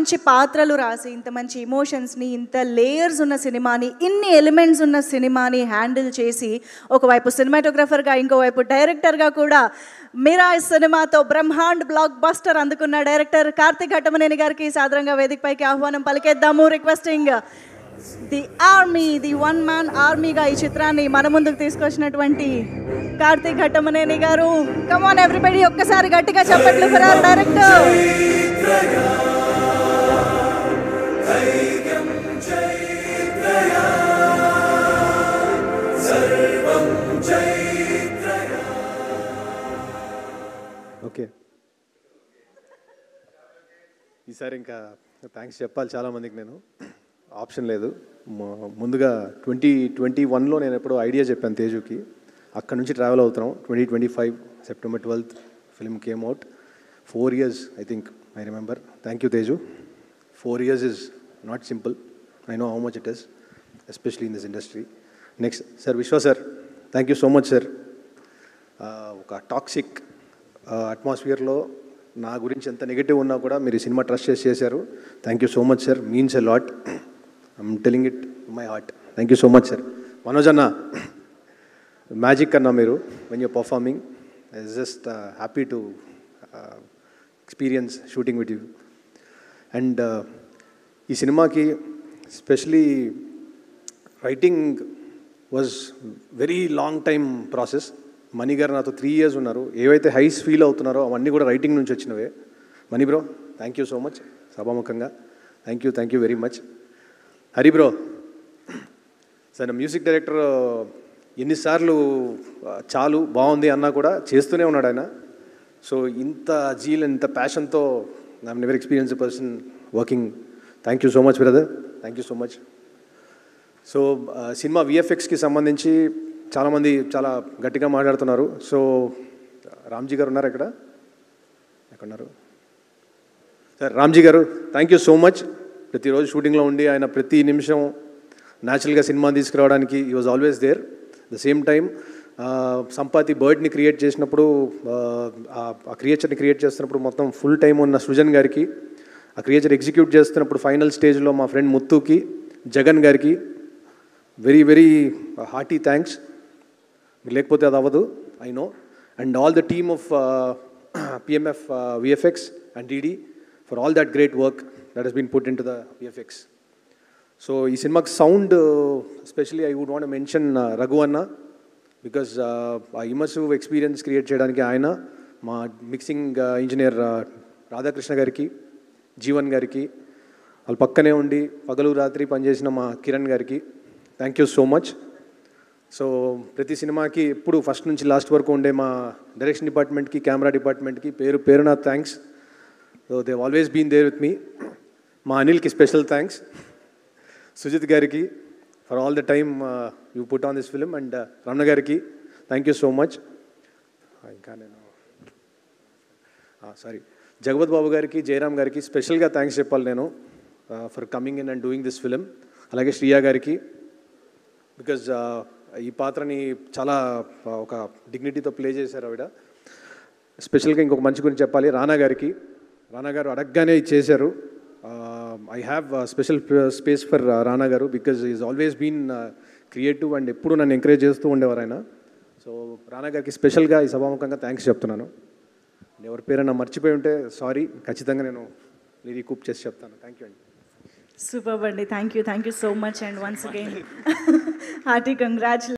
మంచి పాత్రలు రాసి ఇంత మంచి ఎమోషన్స్ని, ఇంత లేయర్స్ ఉన్న సినిమాని, ఇన్ని ఎలిమెంట్స్ ఉన్న సినిమాని హ్యాండిల్ చేసి ఒకవైపు సినిమాటోగ్రఫర్గా ఇంకోవైపు డైరెక్టర్గా కూడా మిరాయ్ సినిమాతో బ్రహ్మాండ్ బ్లాక్ బస్టర్ అందుకున్న డైరెక్టర్ కార్తీక్ ఘట్టమనేని గారికి సాదరంగా వేదికపైకి ఆహ్వానం పలికేద్దాము. Requesting the army, the one man ఆర్మీగా ఈ చిత్రాన్ని మన ముందుకు తీసుకొచ్చినటువంటి కార్తీక్ ఘట్టమనేని గారు. కమ్ ఆన్ ఎవ్రీబడి, ఒక్కసారి గట్టిగా చప్పట్లు ఫర్ అవర్ డైరెక్టర్. ఓకే, ఈసారి ఇంకా థ్యాంక్స్ చెప్పాలి చాలామందికి. నేను ఆప్షన్ లేదు. ముందుగా 2021లో నేను ఎప్పుడో ఐడియా చెప్పాను తేజుకి. అక్కడ నుంచి ట్రావెల్ అవుతున్నాం. 2025 September 12th film came out. 4 years I think, I remember. Thank you Teju. 4 years is not simple. I know how much it is, especially in this industry. Next sir, Vishwa sir, thank you so much sir. ఒక toxic అట్మాస్ఫియర్లో నా గురించి ఎంత negative ఉన్నా కూడా మీరు ఈ సినిమా ట్రస్ట్ చేశారు. Thank you so much sir. Means a lot. I'm telling it my heart. Thank you so much sir. Manoj అన్న, మ్యాజిక్ అన్నా మీరు when you're performing. I just happy to experience shooting with you. And ఈ సినిమాకి specially writing was very long time process. Mani గారు నాతో 3 years ఉన్నారు. ఏవైతే highs feel అవుతున్నారో అవన్నీ కూడా రైటింగ్ నుంచి వచ్చినవే. Mani bro, thank you so much. సభాముఖంగా thank you very much. Hari bro sir, music director ఎన్నిసార్లు చాలు బాగుంది అన్నా కూడా చేస్తూనే ఉన్నాడు ఆయన. సో ఇంత జీల్, ఇంత ప్యాషన్తో I never experience person working. Thank you so much brother. Thank you so much. So సినిమా విఎఫ్ఎక్స్కి సంబంధించి చాలామంది చాలా గట్టిగా మాట్లాడుతున్నారు. సో రామ్జీ గారు ఉన్నారు ఎక్కడున్నారు సార్? రామ్జీ గారు, థ్యాంక్ యూ సో మచ్. ప్రతిరోజు షూటింగ్లో ఉండి ఆయన ప్రతి నిమిషం న్యాచురల్గా సినిమా తీసుకురావడానికి ఈ was always there. The same time Sampati బర్డ్ని క్రియేట్ చేసినప్పుడు, ఆ క్రియేచర్ని క్రియేట్ చేస్తున్నప్పుడు మొత్తం ఫుల్ టైం ఉన్న సృజన్ గారికి, ఆ క్రియేచర్ ఎగ్జిక్యూట్ చేస్తున్నప్పుడు ఫైనల్ స్టేజ్లో మా ఫ్రెండ్ ముత్తుకి, జగన్ గారికి వెరీ వెరీ హార్టీ థ్యాంక్స్. లేకపోతే అది అవ్వదు, I know. And all the team of PMF VFX and DD for all that great work that he's been put into the VFX. So ఈ సినిమాకి sound specially I would want mention Raghu అన్న, because ఆ immersive experience create చేయడానికి ఆయన, మా mixing engineer Radhakrishna గారికి, జీవన్ గారికి, వాళ్ళ పక్కనే ఉండి పగలు రాత్రి పనిచేసిన మా కిరణ్ గారికి thank you so much. So ప్రతి సినిమాకి ఎప్పుడు ఫస్ట్ నుంచి లాస్ట్ వరకు ఉండే మా డైరెక్షన్ డిపార్ట్మెంట్కి, కెమెరా డిపార్ట్మెంట్కి పేరు నా thanks. So they always been there with me. మా అనిల్కి స్పెషల్ థ్యాంక్స్. సుజిత్ గారికి for all the time you put on this film. And Ramana గారికి థ్యాంక్ యూ సో మచ్. ఇంకా నేను సారీ, జగపత్ బాబు గారికి, జయరామ్ గారికి స్పెషల్గా థ్యాంక్స్ చెప్పాలి నేను for coming in and doing this film. అలాగే శ్రియా గారికి, బికాజ్ ఈ పాత్రని చాలా ఒక డిగ్నిటీతో ప్లే చేశారు ఆవిడ. స్పెషల్గా ఇంకొక మంచి గురించి చెప్పాలి, రానా గారికి. రానా గారు అడగగానే చేశారు. I have special space for Rana garu because is always been creative and ఎప్పుడు నన్ను ఎంకరేజ్ చేస్తూ ఉండేవారు ఆయన. సో రానా గారికి స్పెషల్గా ఈ సభాముఖంగా థ్యాంక్స్ చెప్తున్నాను. ఎవరి పేరైనా మర్చిపోయి ఉంటే సారీ, ఖచ్చితంగా నేను రీకూప్ చేసి చెప్తాను. థ్యాంక్ యూ అండి. సూపర్ అండి. Thank you so much. And once again hearty congratulations.